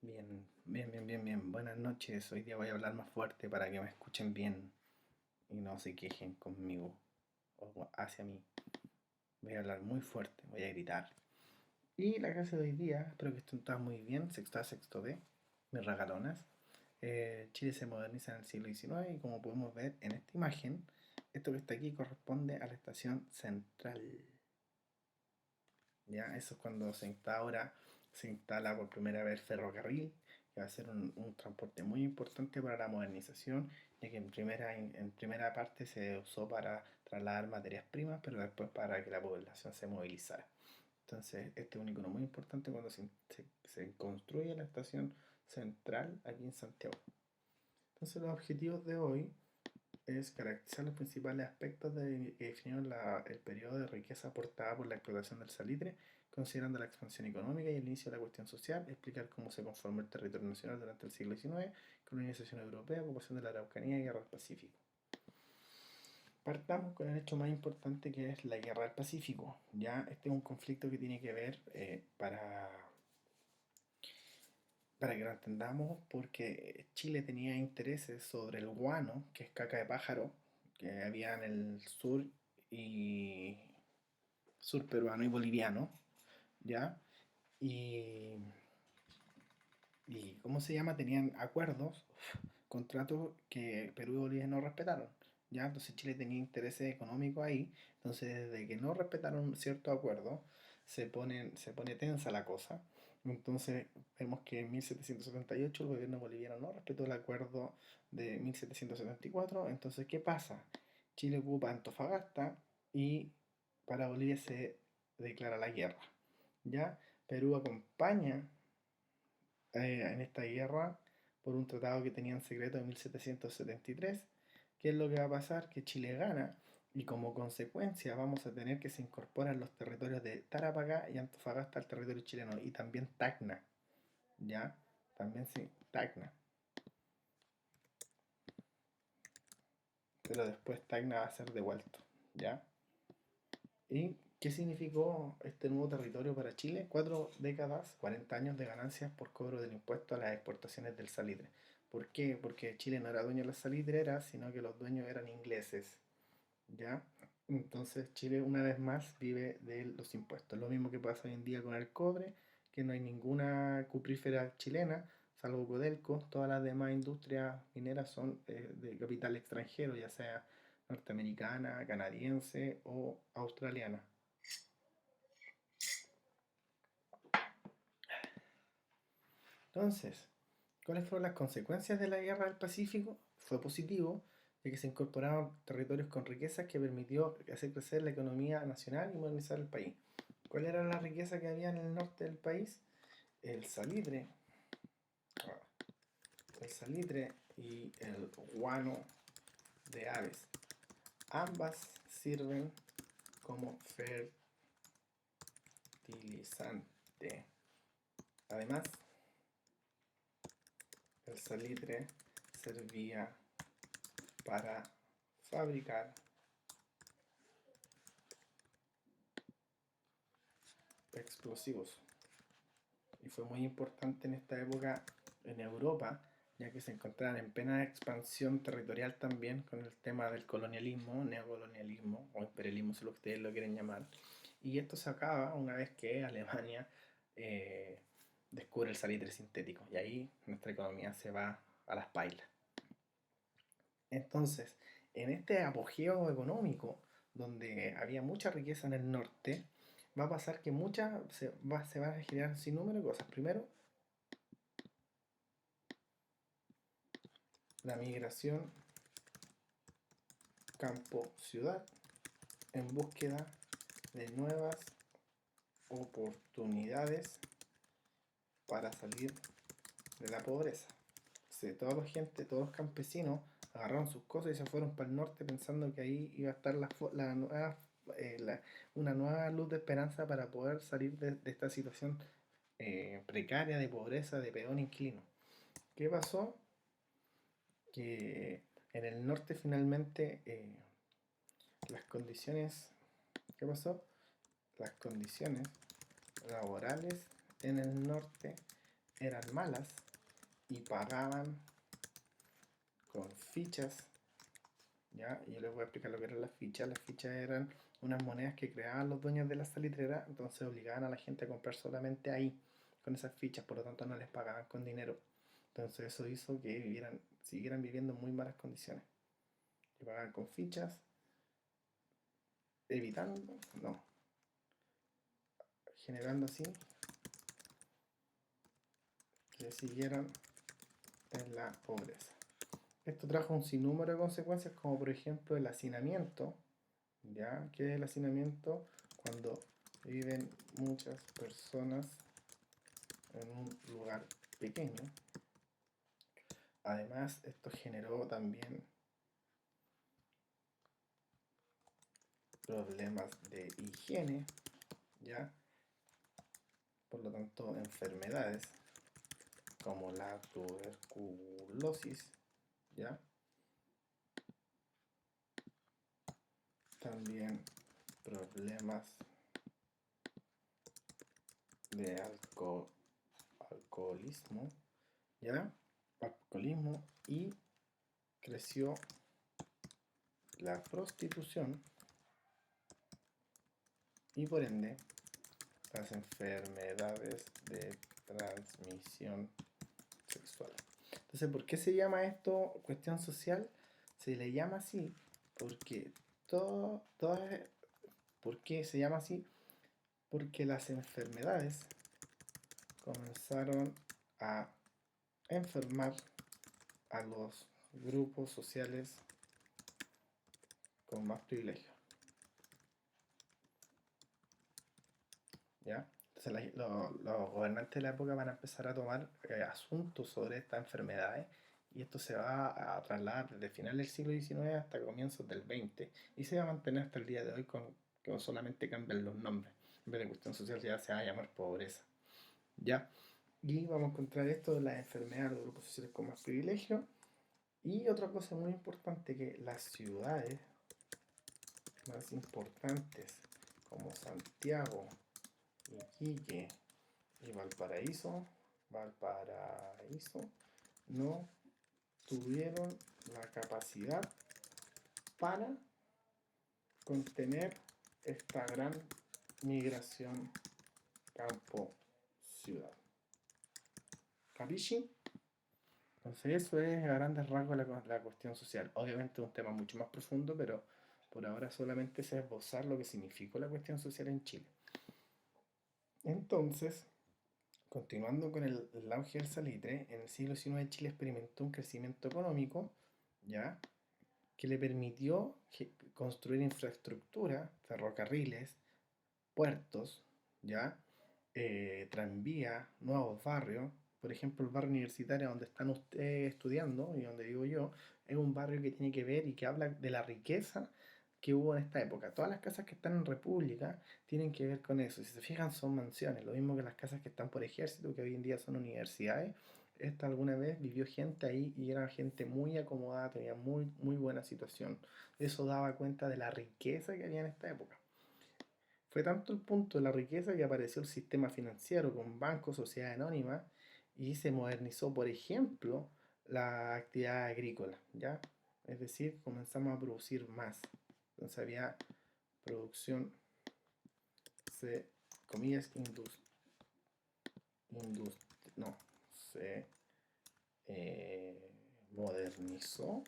Bien. Buenas noches. Hoy día voy a hablar más fuerte para que me escuchen bien y no se quejen conmigo o hacia mí. Voy a hablar muy fuerte, voy a gritar. Y la clase de hoy día, espero que estén todas muy bien. Sexto A, sexto B, mis regalonas. Chile se moderniza en el siglo XIX y como podemos ver en esta imagen, esto que está aquí corresponde a la estación central. ¿Ya? Eso es cuando se instala por primera vez el ferrocarril, que va a ser un transporte muy importante para la modernización, ya que en primera parte se usó para trasladar materias primas, pero después para que la población se movilizara. Entonces, este es un icono muy importante cuando se construye la estación central aquí en Santiago. Entonces, los objetivos de hoy es caracterizar los principales aspectos que definieron el periodo de riqueza aportada por la explotación del salitre, considerando la expansión económica y el inicio de la cuestión social, explicar cómo se conformó el territorio nacional durante el siglo XIX, colonización europea, ocupación de la Araucanía y guerra del Pacífico. Partamos con el hecho más importante que es la guerra del Pacífico. Ya este es un conflicto que tiene que ver para que lo entendamos, porque Chile tenía intereses sobre el guano, que es caca de pájaro, que había en el y sur peruano y boliviano, ¿ya? Y, y ¿cómo se llama? Tenían acuerdos, contratos que Perú y Bolivia no respetaron, ¿ya? Entonces Chile tenía intereses económicos ahí, entonces desde que no respetaron ciertos acuerdos, se pone tensa la cosa. Entonces vemos que en 1778 el gobierno boliviano no respetó el acuerdo de 1774. Entonces, ¿qué pasa? Chile ocupa Antofagasta y para Bolivia se declara la guerra. ¿Ya? Perú acompaña en esta guerra por un tratado que tenían secreto en 1773. ¿Qué es lo que va a pasar? Que Chile gana y como consecuencia vamos a tener que se incorporan los territorios de Tarapacá y Antofagasta al territorio chileno y también Tacna, ¿ya? También sí, Tacna. Pero después Tacna va a ser devuelto, ¿ya? ¿Y qué significó este nuevo territorio para Chile? 4 décadas, 40 años de ganancias por cobro del impuesto a las exportaciones del salitre. ¿Por qué? Porque Chile no era dueño de las salitreras, sino que los dueños eran ingleses, ¿ya? Entonces Chile una vez más vive de los impuestos. Lo mismo que pasa hoy en día con el cobre, que no hay ninguna cuprífera chilena, salvo Codelco. Todas las demás industrias mineras son de capital extranjero, ya sea norteamericana, canadiense o australiana. Entonces, ¿cuáles fueron las consecuencias de la guerra del Pacífico? Fue positivo, ya que se incorporaron territorios con riquezas que permitió hacer crecer la economía nacional y modernizar el país. ¿Cuál era la riqueza que había en el norte del país? El salitre, el salitre y el guano de aves. Ambas sirven como fertilizante. Además, el salitre servía para fabricar explosivos y fue muy importante en esta época en Europa, ya que se encontraban en plena expansión territorial también con el tema del colonialismo, neocolonialismo o imperialismo, si ustedes lo quieren llamar. Y esto se acaba una vez que Alemania eh, descubre el salitre sintético y ahí nuestra economía se va a las pailas. Entonces, en este apogeo económico, donde había mucha riqueza en el norte, va a pasar que se van a generar sin número de cosas. Primero, la migración campo-ciudad en búsqueda de nuevas oportunidades para salir de la pobreza. Entonces, todos los campesinos agarraron sus cosas y se fueron para el norte pensando que ahí iba a estar eh, la- una nueva luz de esperanza para poder salir de esta situación precaria de pobreza, de peón inquilino. ¿Qué pasó? Que en el norte finalmente las condiciones, ¿qué pasó? Las condiciones laborales en el norte eran malas y pagaban con fichas, ¿ya? Y yo les voy a explicar lo que eran las fichas. Las fichas eran unas monedas que creaban los dueños de la salitrera, entonces obligaban a la gente a comprar solamente ahí, con esas fichas, por lo tanto no les pagaban con dinero. Entonces eso hizo que siguieran viviendo en muy malas condiciones. Le pagaban con fichas, evitando, no, generando así que siguieran en la pobreza. Esto trajo un sinnúmero de consecuencias, como por ejemplo el hacinamiento, ¿ya? ¿Qué es el hacinamiento? Cuando viven muchas personas en un lugar pequeño. Además, esto generó también problemas de higiene, ¿ya? Por lo tanto, enfermedades como la tuberculosis, ¿ya? También problemas de alcoholismo, ¿ya? Alcoholismo, y creció la prostitución y por ende las enfermedades de transmisión sexual. Entonces, ¿por qué se llama esto cuestión social? Se le llama así porque todo ¿por qué se llama así? Porque las enfermedades comenzaron a enfermar a los grupos sociales con más privilegio, ¿ya? Entonces los gobernantes de la época van a empezar a tomar asuntos sobre estas enfermedades, y esto se va a trasladar desde finales del siglo XIX hasta comienzos del XX, y se va a mantener hasta el día de hoy con solamente cambian los nombres. En vez de cuestión social ya se va a llamar pobreza, ¿ya? Y vamos a encontrar esto de las enfermedades de los grupos sociales con más privilegio. Y otra cosa muy importante, que las ciudades más importantes como Santiago, Iquique y Valparaíso no tuvieron la capacidad para contener esta gran migración campo-ciudad. ¿Capisci? Entonces eso es a grandes rasgos la cuestión social. Obviamente es un tema mucho más profundo, pero por ahora solamente sé esbozar lo que significó la cuestión social en Chile. Entonces, continuando con el auge del salitre, en el siglo XIX Chile experimentó un crecimiento económico, ¿ya? Que le permitió construir infraestructura, ferrocarriles, puertos, ¿ya? Tranvía, nuevos barrios. Por ejemplo, el barrio universitario donde están ustedes estudiando y donde vivo yo, es un barrio que tiene que ver y que habla de la riqueza que hubo en esta época. Todas las casas que están en República tienen que ver con eso. Si se fijan, son mansiones, lo mismo que las casas que están por ejército, que hoy en día son universidades. Esta alguna vez vivió gente ahí y era gente muy acomodada, tenía muy, muy buena situación. Eso daba cuenta de la riqueza que había en esta época. Fue tanto el punto de la riqueza que apareció el sistema financiero con bancos, sociedades anónimas, y se modernizó, por ejemplo, la actividad agrícola, ¿ya? Es decir, comenzamos a producir más. Entonces había producción, comillas, no, se modernizó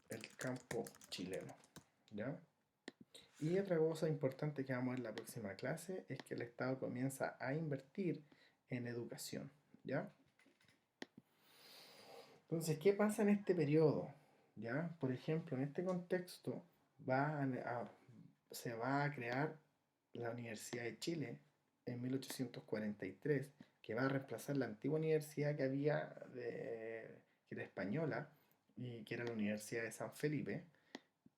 el campo chileno, ¿ya? Y otra cosa importante que vamos a ver en la próxima clase es que el Estado comienza a invertir en educación, ¿ya? Entonces, ¿qué pasa en este periodo? ¿Ya? Por ejemplo, en este contexto se va a crear la Universidad de Chile en 1843, que va a reemplazar la antigua universidad que había, que era española, y que era la Universidad de San Felipe.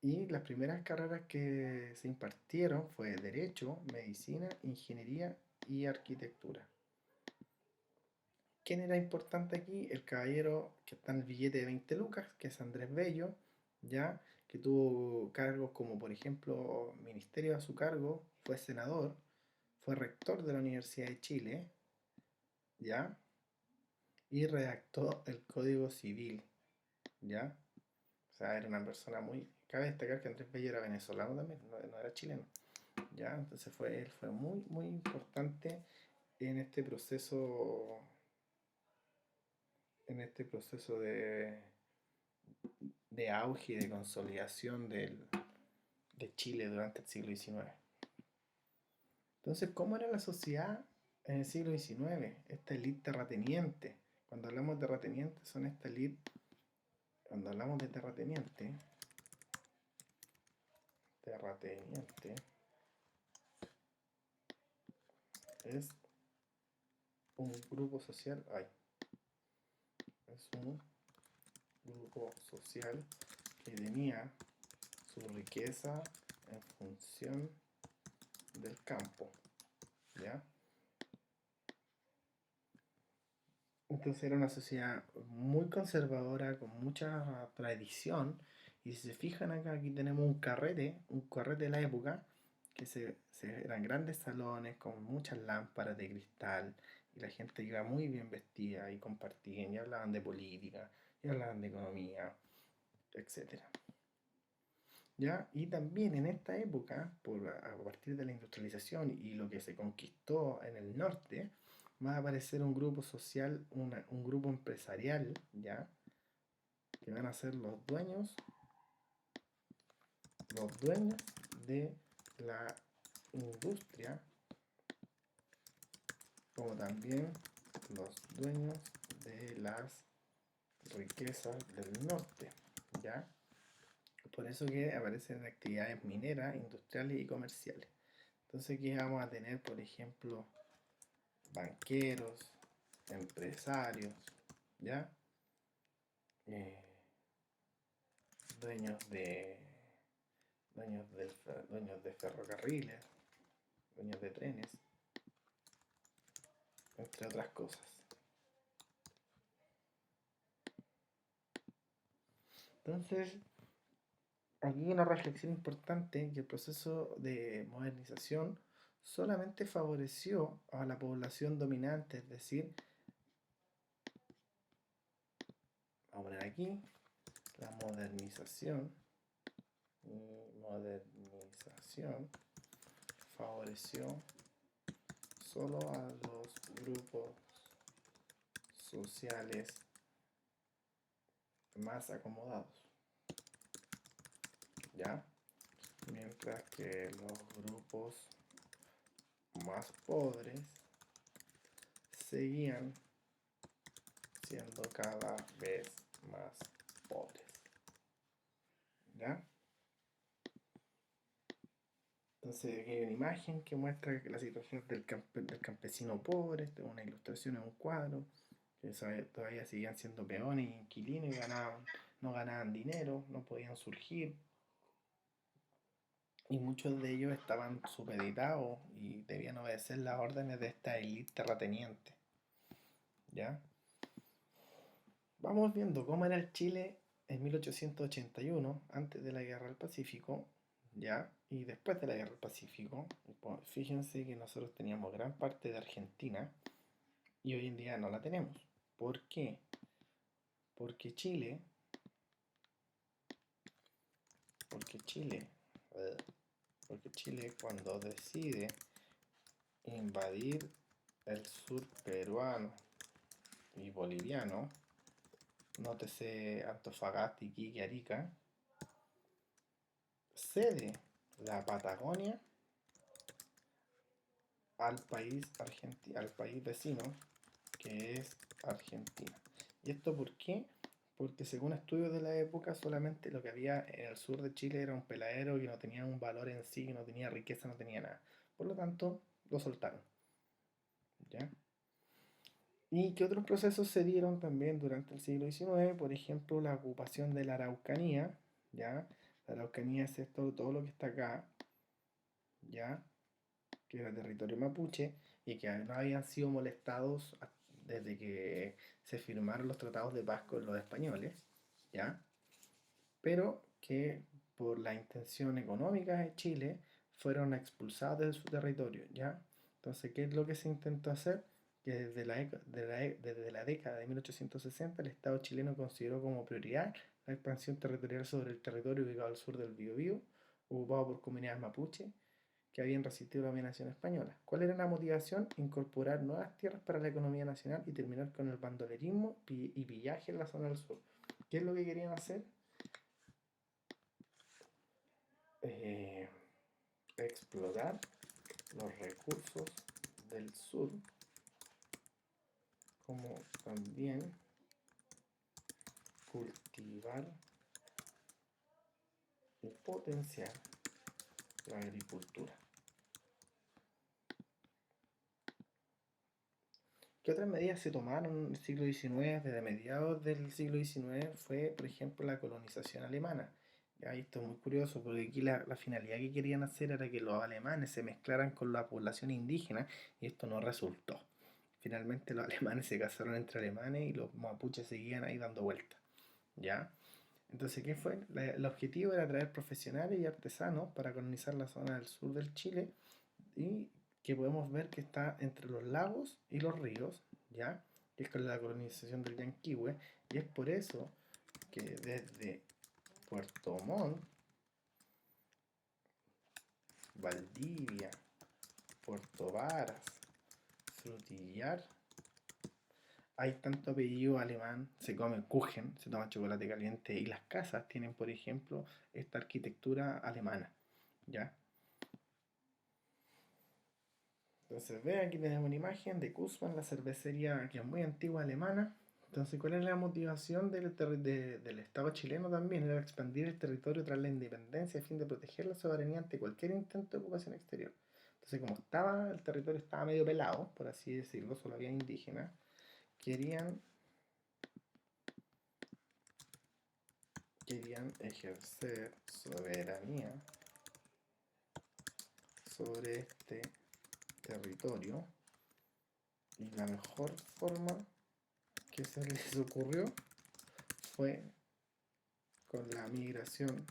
Y las primeras carreras que se impartieron fue Derecho, Medicina, Ingeniería y Arquitectura. ¿Quién era importante aquí? El caballero que está en el billete de 20 lucas, que es Andrés Bello, ¿ya? Que tuvo cargos como, por ejemplo, ministerio a su cargo, fue senador, fue rector de la Universidad de Chile, ¿ya? y redactó el Código Civil, ¿ya? O sea, era una persona muy... Cabe destacar que Andrés Bello era venezolano también, no era chileno, ¿ya? Entonces él fue muy, muy importante en este proceso, de auge y de consolidación de Chile durante el siglo XIX. Entonces, ¿cómo era la sociedad en el siglo XIX? Esta élite terrateniente. Cuando hablamos de terratenientes, son esta élite. Cuando hablamos de terrateniente es un grupo social. Es un grupo social que tenía su riqueza en función del campo, ¿ya? Entonces era una sociedad muy conservadora, con mucha tradición. Y si se fijan acá, aquí tenemos un carrete de la época, eran grandes salones con muchas lámparas de cristal. Y la gente iba muy bien vestida y compartían y hablaban de política y hablaban de economía, etcétera. ¿Ya? Y también en esta época, a partir de la industrialización y lo que se conquistó en el norte, va a aparecer un grupo social, un grupo empresarial, ¿ya? Que van a ser los dueños de la industria, como también los dueños de las riquezas del norte, ¿ya? Por eso que aparecen actividades mineras, industriales y comerciales. Entonces aquí vamos a tener, por ejemplo, banqueros, empresarios, ¿ya? Eh, dueños de dueños de ferrocarriles, dueños de trenes, entre otras cosas. Entonces, aquí una reflexión importante, que el proceso de modernización solamente favoreció a la población dominante, es decir, vamos a poner aquí, la modernización favoreció solo a los grupos sociales más acomodados, ¿ya? Mientras que los grupos más pobres seguían siendo cada vez más pobres, ¿ya? Entonces aquí hay una imagen que muestra la situación del campesino pobre, una ilustración en un cuadro, que todavía seguían siendo peones y inquilinos y no ganaban dinero, no podían surgir, y muchos de ellos estaban supeditados y debían obedecer las órdenes de esta élite terrateniente, ¿ya? Vamos viendo cómo era el Chile en 1881, antes de la Guerra del Pacífico, ¿ya? Y después de la Guerra del Pacífico. Pues, fíjense que nosotros teníamos gran parte de Argentina y hoy en día no la tenemos. ¿Por qué? Porque Chile, porque Chile, eh, porque Chile cuando decide invadir el sur peruano y boliviano, nótese Antofagasta, Iquique, Arica, cede la Patagonia al país vecino, que es Argentina. ¿Y esto por qué? Porque según estudios de la época, solamente lo que había en el sur de Chile era un peladero que no tenía un valor en sí, que no tenía riqueza, no tenía nada. Por lo tanto, lo soltaron, ¿ya? Y que otros procesos se dieron también durante el siglo XIX, por ejemplo, la ocupación de la Araucanía, ¿ya? La Araucanía es esto, todo lo que está acá, ¿ya? Que era territorio mapuche y que no habían sido molestados desde que se firmaron los tratados de paz con los españoles, ¿ya? Pero que por la intención económica de Chile fueron expulsados de su territorio, ¿ya? Entonces, ¿qué es lo que se intentó hacer? que desde la década de 1860 el Estado chileno consideró como prioridad la expansión territorial sobre el territorio ubicado al sur del Biobío, ocupado por comunidades mapuche que habían resistido la dominación española. ¿Cuál era la motivación? Incorporar nuevas tierras para la economía nacional y terminar con el bandolerismo y pillaje en la zona del sur. ¿Qué es lo que querían hacer? Eh, Explotar los recursos del sur, como también cultivar y potenciar la agricultura. ¿Qué otras medidas se tomaron en el siglo XIX? Desde mediados del siglo XIX fue, por ejemplo, la colonización alemana. Ya, esto es muy curioso porque aquí la finalidad que querían hacer era que los alemanes se mezclaran con la población indígena y esto no resultó. Finalmente los alemanes se casaron entre alemanes y los mapuches seguían ahí dando vueltas. ¿Ya? Entonces, ¿qué fue? El objetivo era traer profesionales y artesanos para colonizar la zona del sur del Chile y que podemos ver que está entre los lagos y los ríos, ¿ya? Que es con la colonización del Yanquihue, y es por eso que desde Puerto Montt, Valdivia, Puerto Varas, Frutillar, hay tanto apellido alemán, se come Kuchen, se toma chocolate caliente y las casas tienen, por ejemplo, esta arquitectura alemana, ¿ya? Entonces, ve, aquí tenemos una imagen de Kuzman, la cervecería que es muy antigua alemana. Entonces, ¿cuál es la motivación del Estado chileno también? Era expandir el territorio tras la independencia a fin de proteger la soberanía ante cualquier intento de ocupación exterior. Entonces, como estaba, el territorio estaba medio pelado, por así decirlo, solo había indígenas, querían, querían ejercer soberanía sobre este territorio y la mejor forma que se les ocurrió fue con la inmigración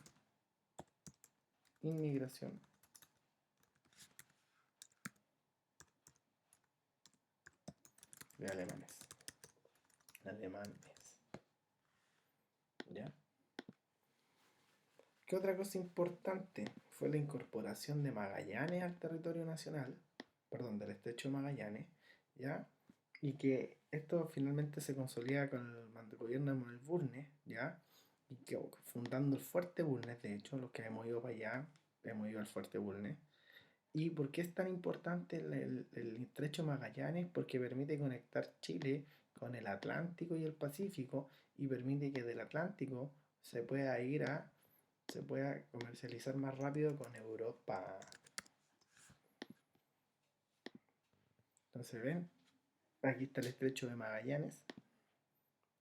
de alemanes, ¿ya? ¿Qué otra cosa importante? Fue la incorporación de Magallanes al territorio nacional, perdón, del estrecho de Magallanes, ¿ya? Y que esto finalmente se consolida con el gobierno de Manuel Bulnes, ¿ya? Y que fundando el Fuerte Bulnes, de hecho, los que hemos ido para allá, hemos ido al Fuerte Bulnes. ¿Y por qué es tan importante el estrecho de Magallanes? Porque permite conectar Chile con el Atlántico y el Pacífico y permite que del Atlántico se pueda comercializar más rápido con Europa. Entonces, ven, aquí está el estrecho de Magallanes.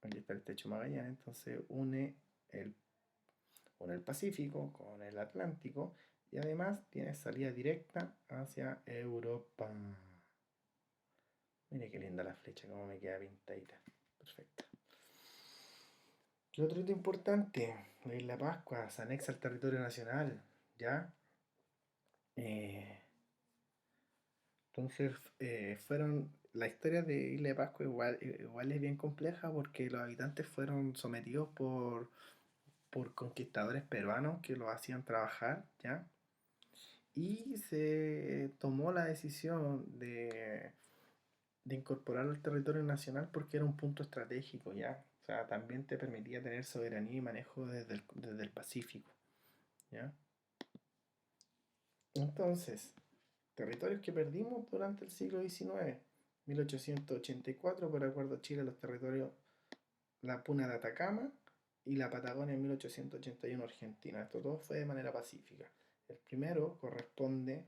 Aquí está el estrecho de Magallanes. Entonces el, une el Pacífico con el Atlántico y además tiene salida directa hacia Europa. Mire qué linda la flecha, como me queda pintadita. Perfecto. ¿Qué otro hito importante? La Isla Pascua se anexa al territorio nacional, ¿ya? Eh, entonces, la historia de Isla de Pascua igual es bien compleja porque los habitantes fueron sometidos por conquistadores peruanos que los hacían trabajar, ¿ya? Y se tomó la decisión de incorporarlo al territorio nacional porque era un punto estratégico, ¿ya? O sea, también te permitía tener soberanía y manejo desde el Pacífico, ¿ya? Entonces, territorios que perdimos durante el siglo XIX. 1884, por acuerdo Chile, los territorios, la Puna de Atacama y la Patagonia en 1881 Argentina. Esto todo fue de manera pacífica. El primero corresponde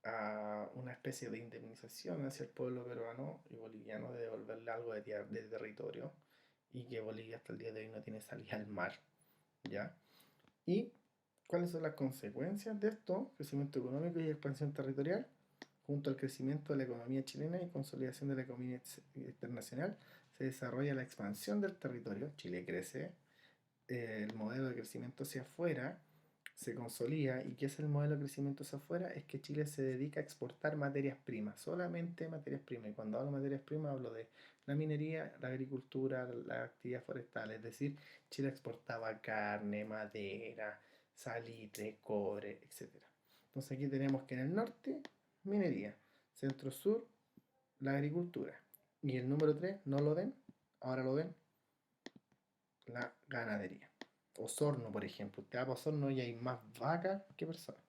a una especie de indemnización hacia el pueblo peruano y boliviano de devolverle algo de territorio y que Bolivia hasta el día de hoy no tiene salida al mar, ¿ya? ¿Y cuáles son las consecuencias de esto? Crecimiento económico y expansión territorial, junto al crecimiento de la economía chilena y consolidación de la economía internacional, se desarrolla la expansión del territorio, Chile crece, el modelo de crecimiento hacia afuera se consolida y que es el modelo de crecimiento hacia afuera, es que Chile se dedica a exportar materias primas, solamente materias primas. Y cuando hablo de materias primas hablo de la minería, la agricultura, la actividad forestal. Es decir, Chile exportaba carne, madera, salitre, cobre, etcétera. Entonces aquí tenemos que en el norte, minería. Centro-sur, la agricultura. Y el número 3 no lo ven, ahora lo ven, la ganadería. Osorno, por ejemplo. Usted va a Osorno y hay más vacas que personas.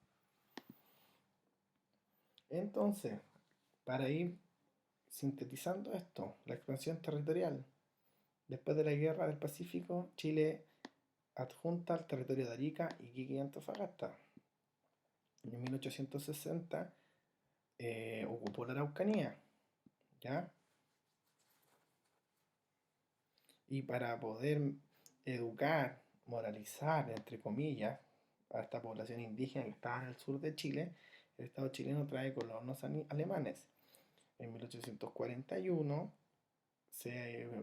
Entonces, para ir sintetizando esto, la expansión territorial. Después de la guerra del Pacífico, Chile adjunta al territorio de Arica, Iquique y Antofagasta. En 1860 ocupó la Araucanía, ¿ya? Y para poder educar, moralizar, entre comillas, a esta población indígena que estaba en el sur de Chile, el Estado chileno trae colonos alemanes. En 1841,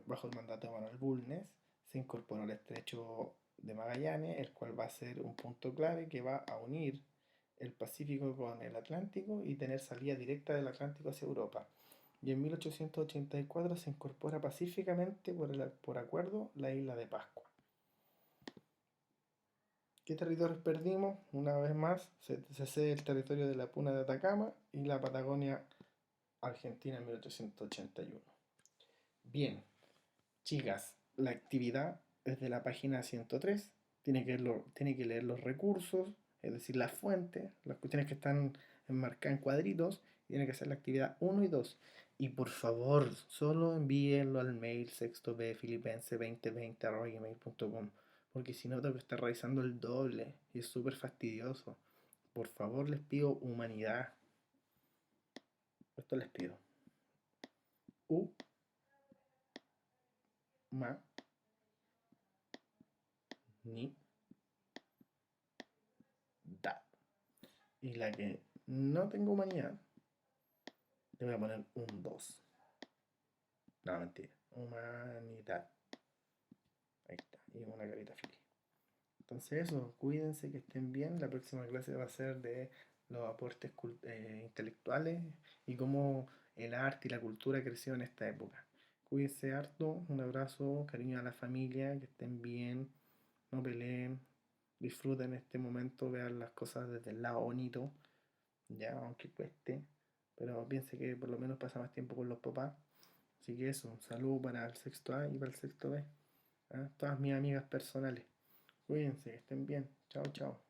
bajo el mandato de Manuel Bulnes, se incorporó el estrecho de Magallanes, el cual va a ser un punto clave que va a unir el Pacífico con el Atlántico y tener salida directa del Atlántico hacia Europa. Y en 1884 se incorpora pacíficamente por acuerdo la isla de Pascua. ¿Qué territorios perdimos? Una vez más, se cede el territorio de la Puna de Atacama y la Patagonia Argentina en 1881. Bien, chicas, la actividad es de la página 103. Tiene que leer los recursos, es decir, las fuentes, las cuestiones que están enmarcadas en cuadritos, y tiene que hacer la actividad 1 y 2. Y por favor, solo envíenlo al mail sextobfilipense2020@gmail.com, porque si no tengo que estar revisando el doble y es súper fastidioso. Por favor, les pido humanidad. Esto les pido. Humanidad. Y la que no tengo humanidad, le voy a poner un 2. No, mentira. Humanidad. Ahí está. Y una carita feliz. Entonces eso, cuídense, que estén bien. La próxima clase va a ser de los aportes intelectuales y cómo el arte y la cultura creció en esta época. Cuídense harto, un abrazo, cariño a la familia, que estén bien, no peleen, disfruten este momento, vean las cosas desde el lado bonito, ya, aunque cueste, pero piense que por lo menos pasa más tiempo con los papás. Así que eso, un saludo para el sexto A y para el sexto B. ¿Ah? Todas mis amigas personales. Cuídense, que estén bien. Chao, chao.